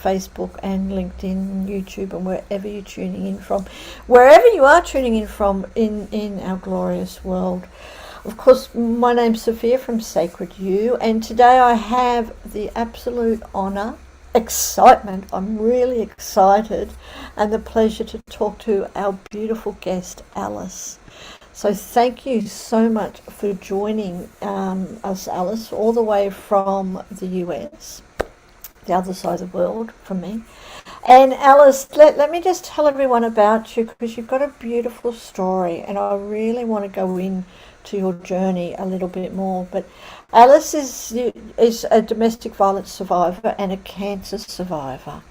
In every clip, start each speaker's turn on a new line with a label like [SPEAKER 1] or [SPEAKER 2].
[SPEAKER 1] Facebook and LinkedIn, YouTube, and wherever you're tuning in from, wherever you are tuning in from in our glorious world. Of course, my name's Sophia from Sacred You, and today I have the absolute honour, excitement, I'm really excited, and the pleasure to talk to our beautiful guest, Alice. So thank you so much for joining us, Alice, all the way from the US, the other side of the world from me. And Alice, let me just tell everyone about you, because you've got a beautiful story and I really want to go in to your journey a little bit more. But Alice is a domestic violence survivor and a cancer survivor.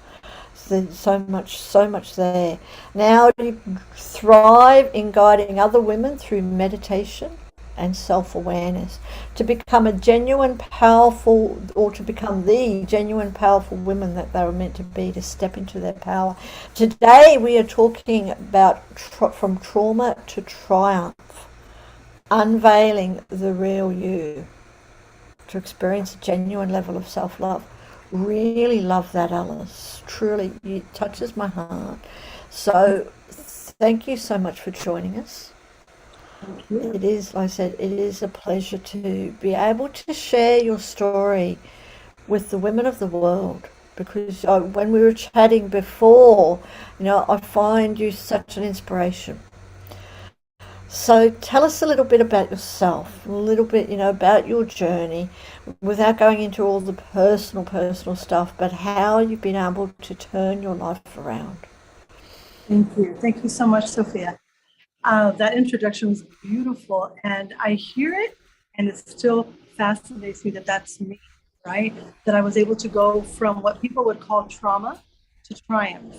[SPEAKER 1] There's so much there. Now you thrive in guiding other women through meditation and self-awareness to become a genuine, powerful, or to become the genuine, powerful women that they were meant to be, to step into their power. Today we are talking about from trauma to triumph, unveiling the real you, to experience a genuine level of self-love. Really love that, Alice. Truly, it touches my heart. So thank you so much for joining us.
[SPEAKER 2] Thank you.
[SPEAKER 1] It is, like I said, it is a pleasure to be able to share your story with the women of the world, because when we were chatting before, I find you such an inspiration. So tell us a little bit about yourself, a little bit, about your journey, without going into all the personal stuff, but how you've been able to turn your life around.
[SPEAKER 2] Thank you. Thank you so much, Sophia. That introduction was beautiful, and I hear it, and it still fascinates me that that's me, right? That I was able to go from what people would call trauma to triumph.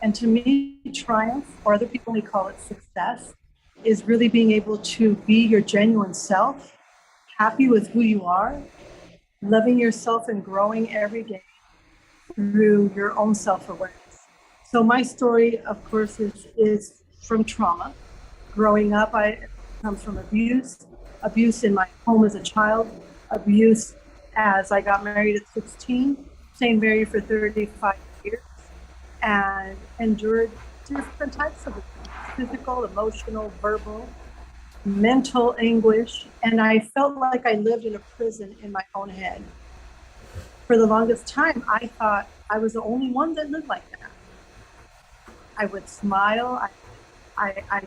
[SPEAKER 2] And to me, triumph, or other people may call it success, is really being able to be your genuine self, happy with who you are, loving yourself and growing every day through your own self-awareness. So my story, of course, is from trauma. Growing up, it comes from abuse in my home as a child, abuse as I got married at 16, stayed married for 35 years, and endured different types of abuse. Physical, emotional, verbal, mental anguish, and I felt like I lived in a prison in my own head. For the longest time, I thought I was the only one that lived like that. I would smile. I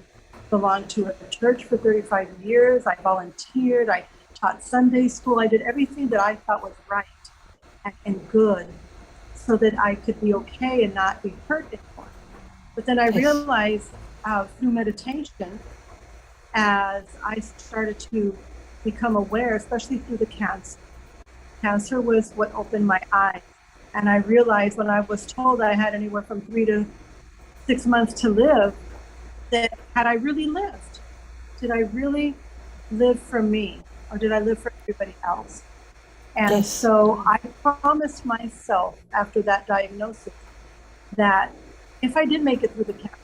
[SPEAKER 2] belonged to a church for 35 years. I volunteered. I taught Sunday school. I did everything that I thought was right and good, so that I could be okay and not be hurt anymore. But then I realized through meditation, as I started to become aware, especially through the cancer. Cancer was what opened my eyes. And I realized when I was told I had anywhere from 3 to 6 months to live, that had I really lived? Did I really live for me? Or did I live for everybody else? And so I promised myself after that diagnosis that if I did make it through the cancer,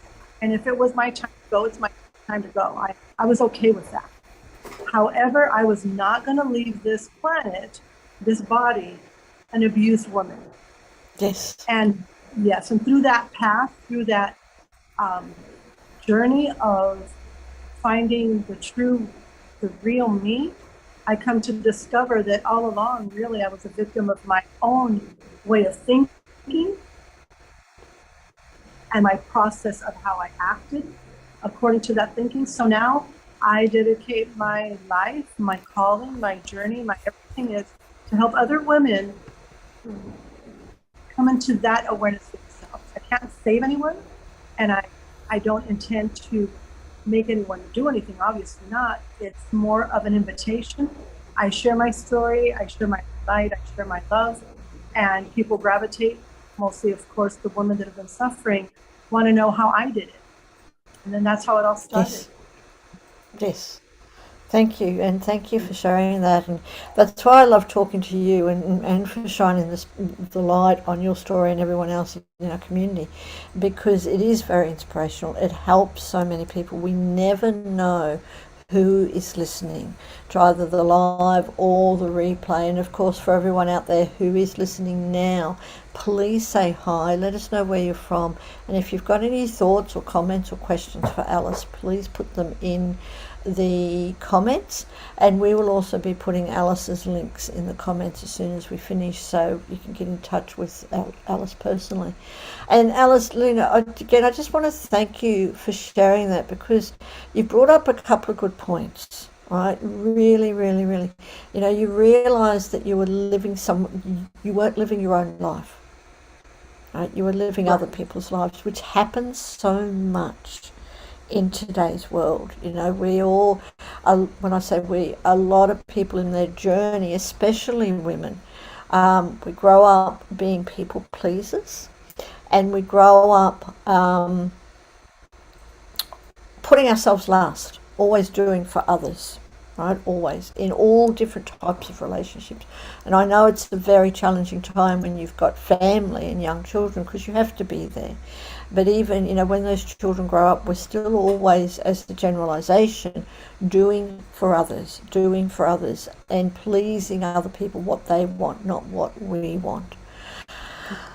[SPEAKER 2] and if it was my time to go, it's my time to go. I was okay with that. However, I was not going to leave this planet, this body, an abused woman.
[SPEAKER 1] Yes.
[SPEAKER 2] And yes, and through that path, through that journey of finding the real me, I come to discover that all along, really, I was a victim of my own way of thinking and my process of how I acted according to that thinking. So now I dedicate my life, my calling, my journey, my everything is to help other women come into that awareness of themselves. I can't save anyone, and I don't intend to make anyone do anything, obviously not. It's more of an invitation. I share my story, I share my light, I share my love, and people gravitate. Mostly, of course, the women that have been suffering want to know how I did it. And then that's how it all started.
[SPEAKER 1] Yes. Thank you, and thank you for sharing that. And that's why I love talking to you and for shining the light on your story and everyone else in our community, because it is very inspirational. It helps so many people. We never know who is listening to either the live or the replay. And of course, for everyone out there who is listening now, please say hi, let us know where you're from, and if you've got any thoughts or comments or questions for Alice, please put them in the comments, and we will also be putting Alice's links in the comments as soon as we finish, so you can get in touch with Alice personally. And Alice, Luna, again, I just want to thank you for sharing that, because you brought up a couple of good points. Right, really, really, really. You realised that you weren't living your own life. Right, you were living other people's lives, which happens so much in today's world. We all, when I say we, a lot of people in their journey, especially women, we grow up being people pleasers, and we grow up putting ourselves last, always doing for others, right? Always, in all different types of relationships. And I know it's a very challenging time when you've got family and young children, because you have to be there. But even, when those children grow up, we're still always, as the generalization, doing for others, and pleasing other people what they want, not what we want.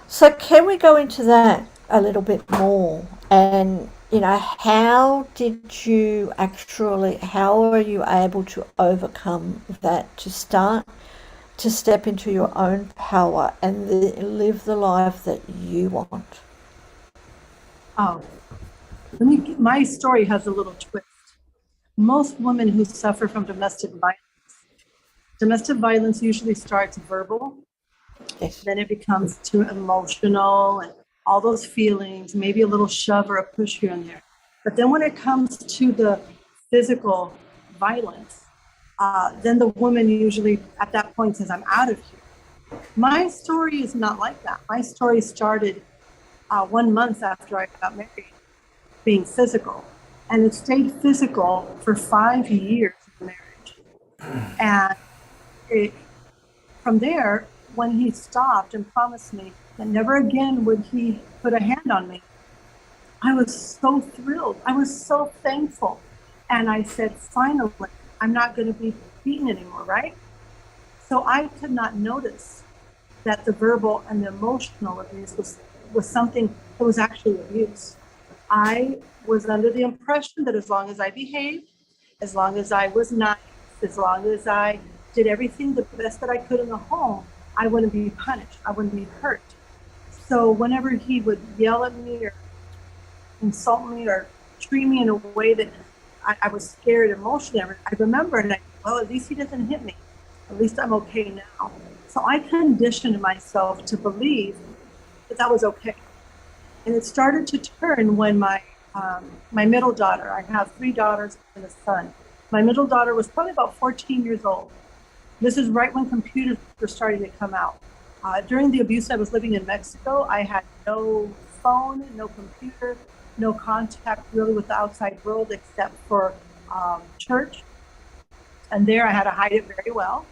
[SPEAKER 1] So can we go into that a little bit more? And how are you able to overcome that, to start to step into your own power and live the life that you want?
[SPEAKER 2] Oh, my story has a little twist. Most women who suffer from domestic violence usually starts verbal.
[SPEAKER 1] Yes.
[SPEAKER 2] Then it becomes too emotional and all those feelings, maybe a little shove or a push here and there. But then when it comes to the physical violence, then the woman usually at that point says, I'm out of here. My story is not like that. My story started 1 month after I got married, being physical. And it stayed physical for 5 years of marriage. And from there, when he stopped and promised me that never again would he put a hand on me, I was so thrilled. I was so thankful. And I said, finally, I'm not going to be beaten anymore, right? So I could not notice that the verbal and the emotional abuse was something that was actually abuse. I was under the impression that as long as I behaved, as long as I was nice, as long as I did everything the best that I could in the home, I wouldn't be punished. I wouldn't be hurt. So whenever he would yell at me or insult me or treat me in a way that I was scared emotionally, I remember, and well, at least he doesn't hit me. At least I'm okay now. So I conditioned myself to believe that was okay. And it started to turn when my middle daughter, I have 3 daughters and a son. My middle daughter was probably about 14 years old. This is right when computers were starting to come out. During the abuse, I was living in Mexico. I had no phone, no computer, no contact really with the outside world except for church. And there I had to hide it very well.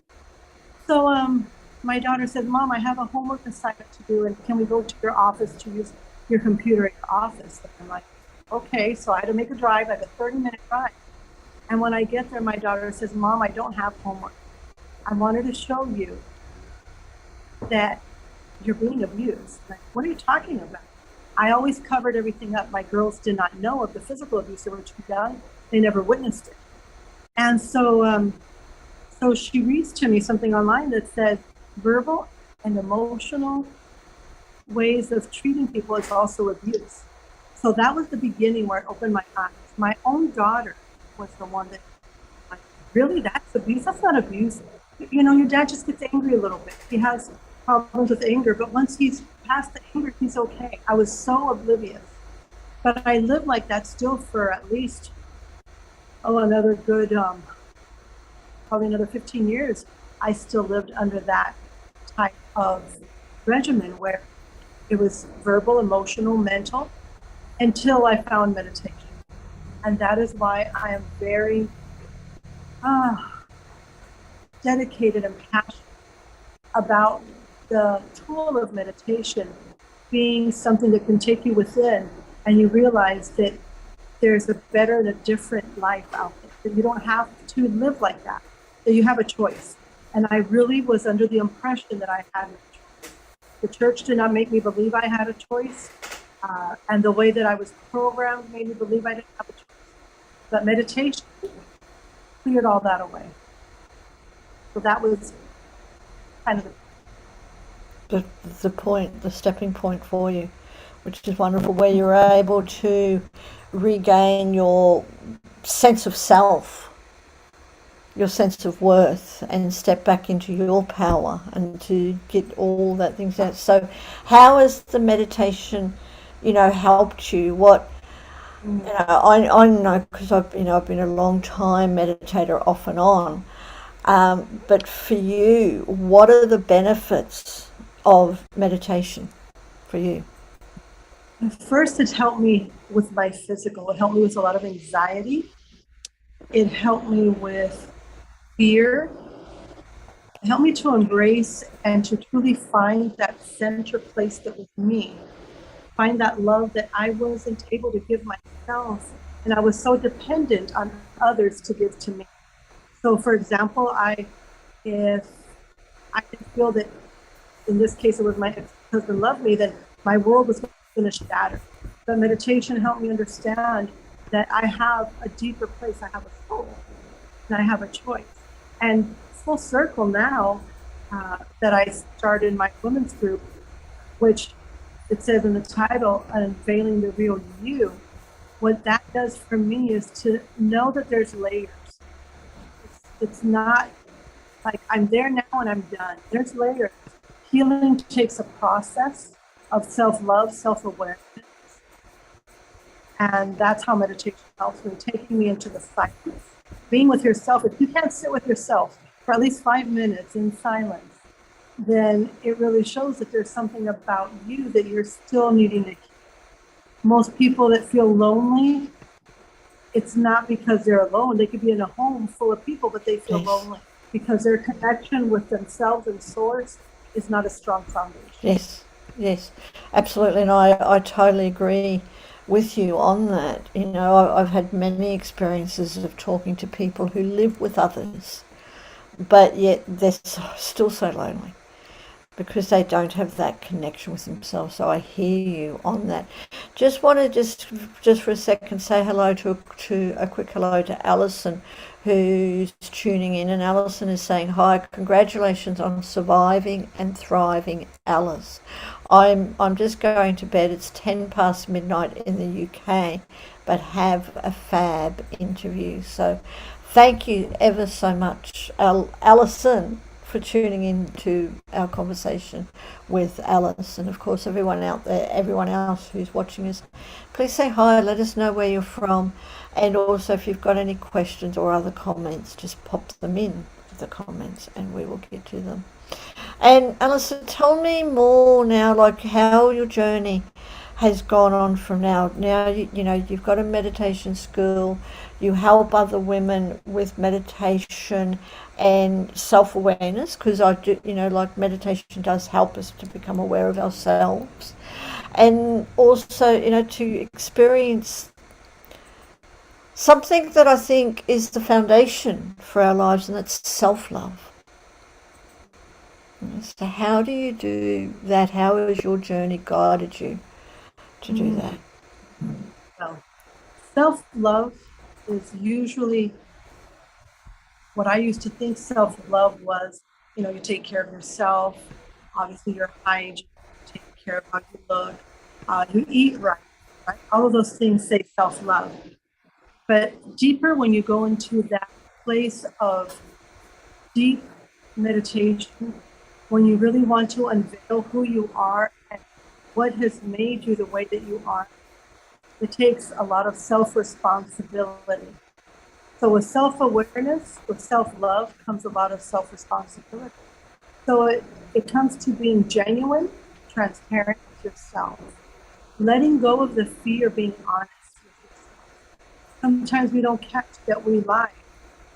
[SPEAKER 2] So my daughter said, Mom, I have a homework assignment to do, and can we go to your office to use your computer in your office? And I'm like, okay. So I had to make a drive. I have a 30-minute drive. And when I get there, my daughter says, Mom, I don't have homework. I wanted to show you that you're being abused. Like, what are you talking about? I always covered everything up. My girls did not know of the physical abuse. They were too young. They never witnessed it. And so she reads to me something online that says verbal and emotional ways of treating people is also abuse. So that was the beginning where it opened my eyes. My own daughter was the one that, like, really, that's abuse? That's not abuse. Your dad just gets angry a little bit. He has problems with anger, but once he's past the anger, he's okay. I was so oblivious. But I lived like that still for at least, another good, probably another 15 years. I still lived under that type of regimen where it was verbal, emotional, mental, until I found meditation. And that is why I am very dedicated and passionate about the tool of meditation being something that can take you within, and you realize that there's a better and a different life out there, that you don't have to live like that you have a choice. And I really was under the impression that I had no choice. The church did not make me believe I had a choice. And the way that I was programmed made me believe I didn't have a choice. But meditation cleared all that away. So that was kind of
[SPEAKER 1] the point, the stepping point for you, which is wonderful, where you're able to regain your sense of self, your sense of worth, and step back into your power and to get all that things out. So how has the meditation, helped you? What, I know, because I've been a long time meditator off and on, but for you, what are the benefits of meditation for you?
[SPEAKER 2] First, it helped me with my physical. It helped me with a lot of anxiety. It helped me with fear. It helped me to embrace and to truly find that center place that was me. Find that love that I wasn't able to give myself. And I was so dependent on others to give to me. So, for example, if I could feel that, in this case, it was my ex-husband loved me, then my world was going to shatter. But meditation helped me understand that I have a deeper place. I have a soul, and I have a choice. And full circle now that I started my women's group, which it says in the title, Unveiling the Real You. What that does for me is to know that there's layers. It's not like I'm there now and I'm done. There's layers. Healing takes a process of self-love, self-awareness. And that's how meditation helps me, taking me into the silence. Being with yourself. If you can't sit with yourself for at least 5 minutes in silence, then it really shows that there's something about you that you're still needing to keep. Most people that feel lonely, it's not because they're alone. They could be in a home full of people, but they feel lonely because their connection with themselves and source is not a strong foundation.
[SPEAKER 1] Yes, absolutely. And I totally agree with you on that. I've had many experiences of talking to people who live with others, but yet they're still so lonely because they don't have that connection with themselves. So I hear you on that. Just want to just for a second say hello to a quick hello to Alison, who's tuning in. And Alison is saying, hi, congratulations on surviving and thriving, Alice. I'm just going to bed. It's 10 past midnight in the UK, but have a fab interview. So thank you ever so much, Alison, for tuning in to our conversation with Alice. And of course, everyone out there, everyone else who's watching us, please say hi, let us know where you're from. And also, if you've got any questions or other comments, just pop them in the comments and we will get to them. And Alison, tell me more now, like how your journey has gone on from now. Now, you've got a meditation school, you help other women with meditation and self-awareness, because I do, like meditation does help us to become aware of ourselves. And also, to experience something that I think is the foundation for our lives, and that's self-love. So how do you do that? How has your journey guided you to do that?
[SPEAKER 2] Well, self-love is usually what I used to think self-love was, you take care of yourself, obviously your hygiene, you take care of how you look, you eat right? All of those things say self-love. But deeper, when you go into that place of deep meditation, when you really want to unveil who you are and what has made you the way that you are, it takes a lot of self-responsibility. So with self-awareness, with self-love comes a lot of self-responsibility. So it comes to being genuine, transparent with yourself, letting go of the fear of being honest with yourself. Sometimes we don't catch that we lie.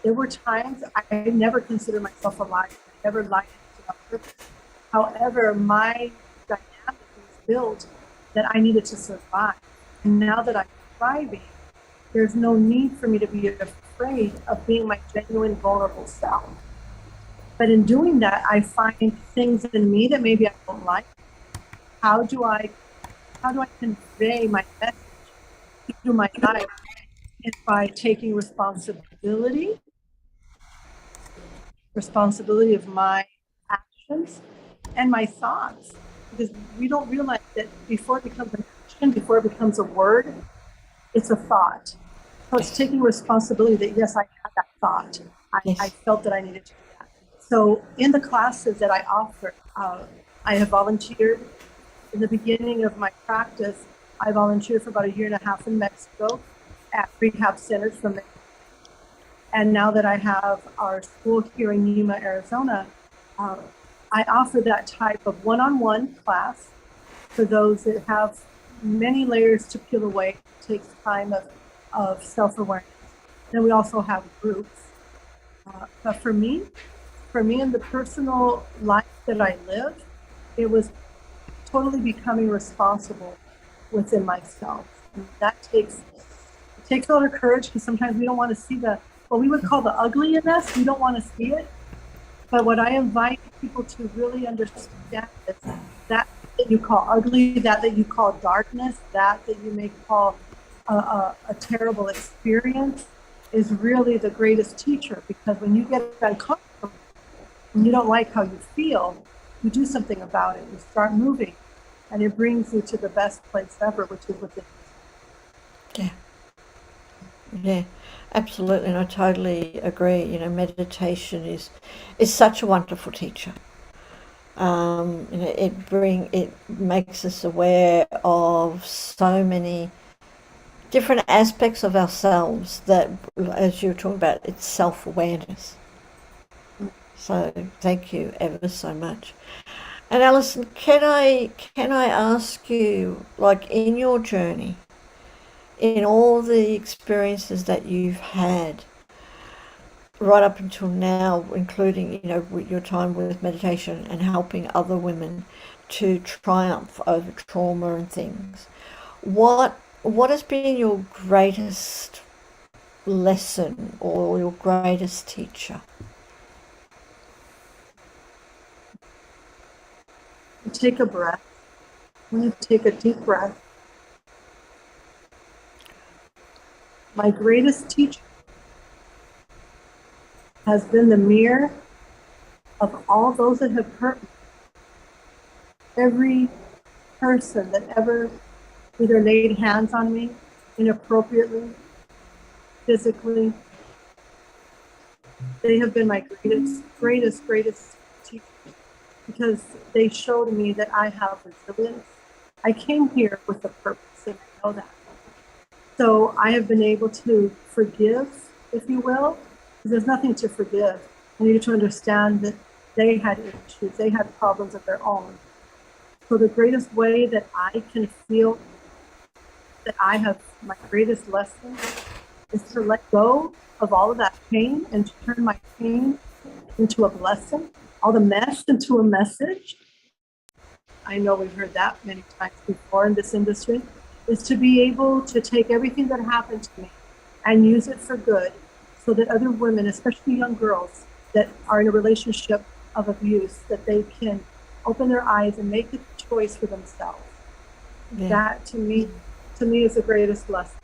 [SPEAKER 2] There were times I never considered myself a liar. I never lied to my purpose. However, my dynamic was built that I needed to survive. And now that I'm thriving, there's no need for me to be afraid of being my genuine, vulnerable self. But in doing that, I find things in me that maybe I don't like, how do I convey my message through my life is by taking responsibility of my actions and my thoughts, because we don't realize that before it becomes an action, before it becomes a word, it's a thought. So it's taking responsibility that, yes, I had that thought. I felt that I needed to do that. So in the classes that I offer, I have volunteered. In the beginning of my practice, I volunteered for about 1.5 years in Mexico at rehab centers for men. And now that I have our school here in Yuma, Arizona, I offer that type of one-on-one class for those that have many layers to peel away. It takes time of self-awareness. Then we also have groups. But for me in the personal life that I live, it was totally becoming responsible within myself. And that takes a lot of courage, because sometimes we don't want to see what we would call the ugly in us. We don't want to see it. But what I invite people to really understand is that you call ugly, that you call darkness, that you may call a terrible experience, is really the greatest teacher. Because when you get uncomfortable and you don't like how you feel, you do something about it. You start moving, and it brings you to the best place ever, which is within.
[SPEAKER 1] Yeah, absolutely, and I totally agree. Meditation is such a wonderful teacher. It makes us aware of so many different aspects of ourselves that, as you were talking about, it's self-awareness. So thank you ever so much. And Alison, can I ask you, like, in your journey, in all the experiences that you've had right up until now, including your time with meditation and helping other women to triumph over trauma and things, what has been your greatest lesson or your greatest teacher?
[SPEAKER 2] Take a breath. I'm going to take a deep breath. My greatest teacher has been the mirror of all those that have hurt me. Every person that ever either laid hands on me inappropriately, physically, they have been my greatest teachers, because they showed me that I have resilience. I came here with a purpose, and I know that. So I have been able to forgive, if you will, because there's nothing to forgive. I needed to understand that they had issues, they had problems of their own. So the greatest way that I can feel that I have my greatest lesson is to let go of all of that pain and to turn my pain into a blessing, all the mess into a message. I know we've heard that many times before in this industry, is to be able to take everything that happened to me and use it for good, so that other women, especially young girls that are in a relationship of abuse, that they can open their eyes and make the choice for themselves. Yeah. That to me is the greatest lesson.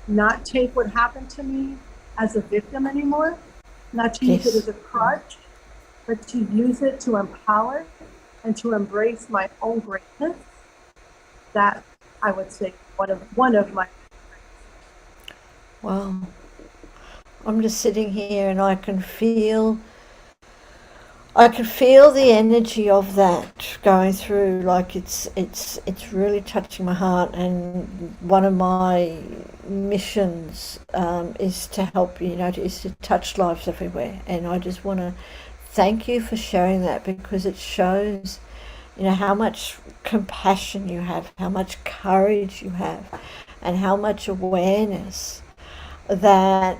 [SPEAKER 2] Not take what happened to me as a victim anymore, not to use it as a crutch, but to use it to empower and to embrace my own greatness. That, I would say, one of my.
[SPEAKER 1] Wow. I'm just sitting here and I can feel the energy of that going through. Like it's really touching my heart. And one of my missions is to help, is to touch lives everywhere. And I just want to thank you for sharing that, because it shows how much compassion you have, how much courage you have, and how much awareness that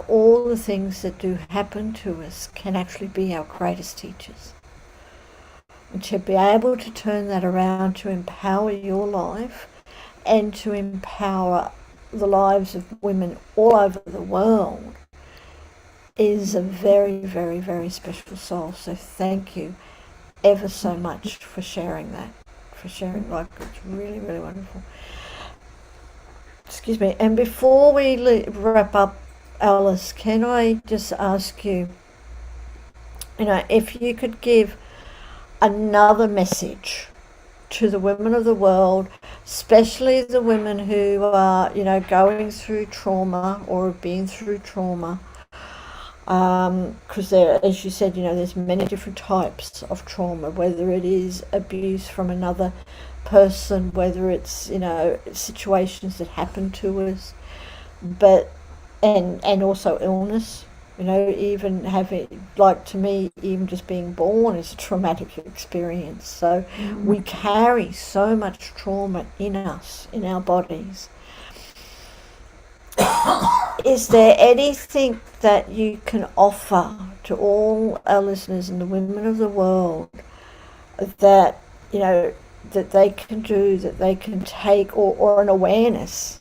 [SPEAKER 1] all the things that do happen to us can actually be our greatest teachers. And to be able to turn that around to empower your life and to empower the lives of women all over the world is a very, very, very special soul. So thank you ever so much for sharing that. for sharing. Like, it's really, really wonderful. Excuse me. And before we wrap up, Alice, can I just ask you, if you could give another message to the women of the world, especially the women who are, going through trauma or have been through trauma, because as you said, there's many different types of trauma, whether it is abuse from another person, whether it's, situations that happen to us, but and also illness. Even having, like, to me, even just being born is a traumatic experience. So we carry so much trauma in us, in our bodies. Is there anything that you can offer to all our listeners and the women of the world that, that they can do, that they can take, or an awareness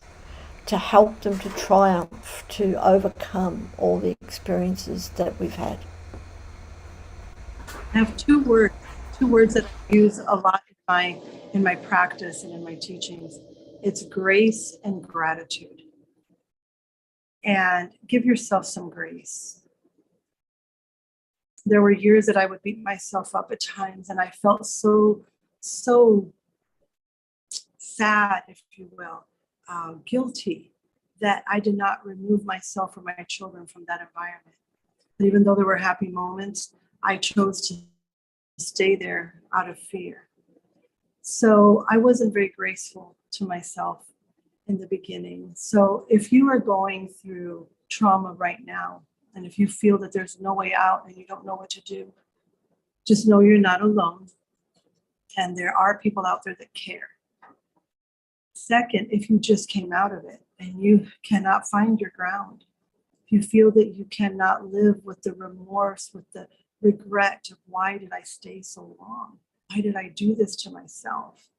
[SPEAKER 1] to help them to triumph, to overcome all the experiences that we've had?
[SPEAKER 2] I have two words that I use a lot in my practice and in my teachings. It's grace and gratitude. And give yourself some grace. There were years that I would beat myself up at times, and I felt so sad, if you will, guilty that I did not remove myself or my children from that environment. But even though there were happy moments, I chose to stay there out of fear. So I wasn't very graceful to myself in the beginning. So if you are going through trauma right now, and if you feel that there's no way out and you don't know what to do, just know you're not alone. And there are people out there that care. Second, if you just came out of it and you cannot find your ground, if you feel that you cannot live with the remorse, with the regret of why did I stay so long? Why did I do this to myself?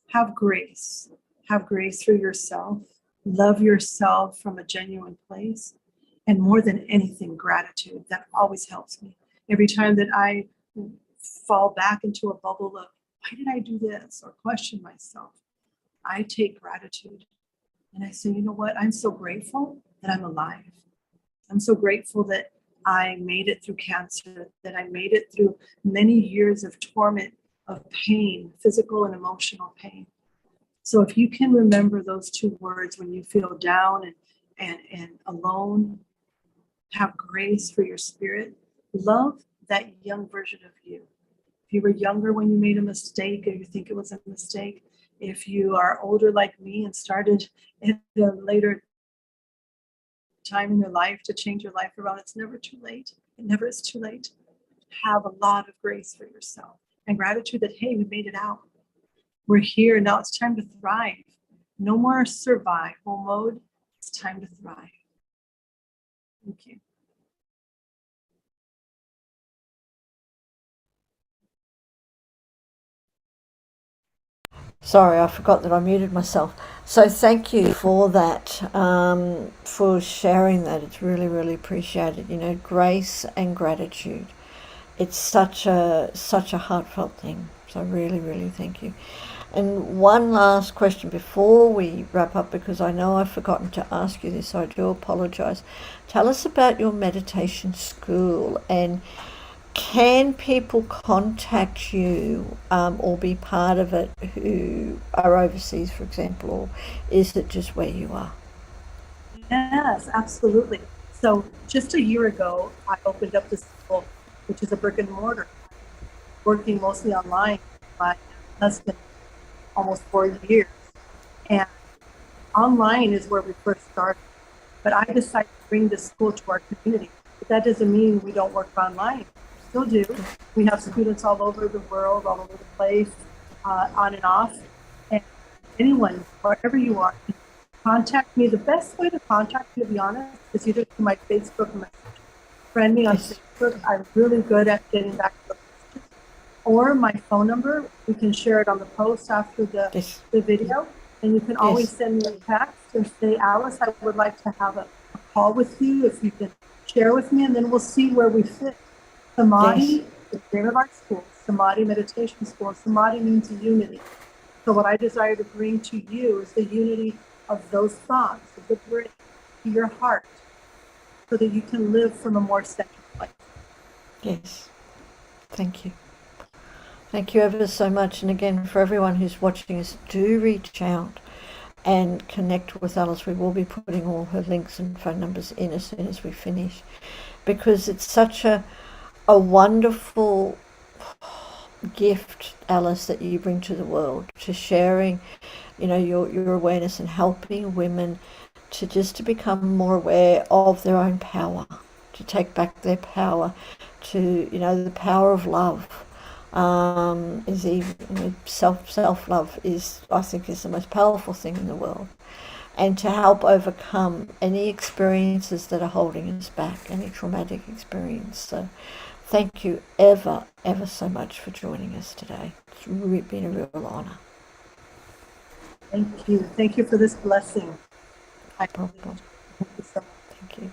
[SPEAKER 2] Have grace. Have grace for yourself. Love yourself from a genuine place. And more than anything, gratitude. That always helps me. Every time that I fall back into a bubble of why did I do this, or question myself, I take gratitude and I say, you know what? I'm so grateful that I'm alive. I'm so grateful that I made it through cancer, that I made it through many years of torment, of pain, physical and emotional pain. So if you can remember those two words when you feel down and alone, have grace for your spirit, love that young version of you. If you were younger when you made a mistake or you think it was a mistake, if you are older like me and started at a later time in your life to change your life around, it's never too late. It never is too late. Have a lot of grace for yourself and gratitude that, hey, we made it out. We're here. Now it's time to thrive. No more survival mode. It's time to thrive. Thank you.
[SPEAKER 1] Sorry, I forgot that I muted myself. So thank you for that, for sharing that. It's really, really appreciated. Grace and gratitude. It's such a heartfelt thing. So really, really thank you. And one last question before we wrap up, because I know I've forgotten to ask you this, so I do apologize. Tell us about your meditation school, and can people contact you or be part of it who are overseas, for example, or is it just where you are?
[SPEAKER 2] Yes, absolutely. So just a year ago, I opened up this school, which is a brick and mortar, working mostly online with my husband almost 4 years. And online is where we first started. But I decided to bring this school to our community. But that doesn't mean we don't work online. We still do. We have students all over the world, all over the place, on and off. And anyone, wherever you are, can contact me. The best way to contact me, to be honest, is either through my Facebook message. Friend me on Facebook. I'm really good at getting back to the messages. Or my phone number. We can share it on the post after the video. And you can always send me a text or say, Alice, I would like to have a call with you if you can share with me, and then we'll see where we fit. Samadhi is the name of our school, Samadhi Meditation School. Samadhi means unity. So what I desire to bring to you is the unity of those thoughts, of the brain, to your heart, so that you can live from a more centered place.
[SPEAKER 1] Yes. Thank you. Thank you ever so much. And again, for everyone who's watching us, do reach out and connect with Alice. We will be putting all her links and phone numbers in as soon as we finish, because it's such a wonderful gift, Alice, that you bring to the world, to sharing, your awareness and helping women to become more aware of their own power, to take back their power, to the power of love. Is even self-love is, I think, is the most powerful thing in the world, and to help overcome any experiences that are holding us back, any traumatic experience. So thank you ever so much for joining us today. It's been a real honor.
[SPEAKER 2] Thank you for this blessing.
[SPEAKER 1] No problem.
[SPEAKER 2] Thank you so much.
[SPEAKER 1] Thank you.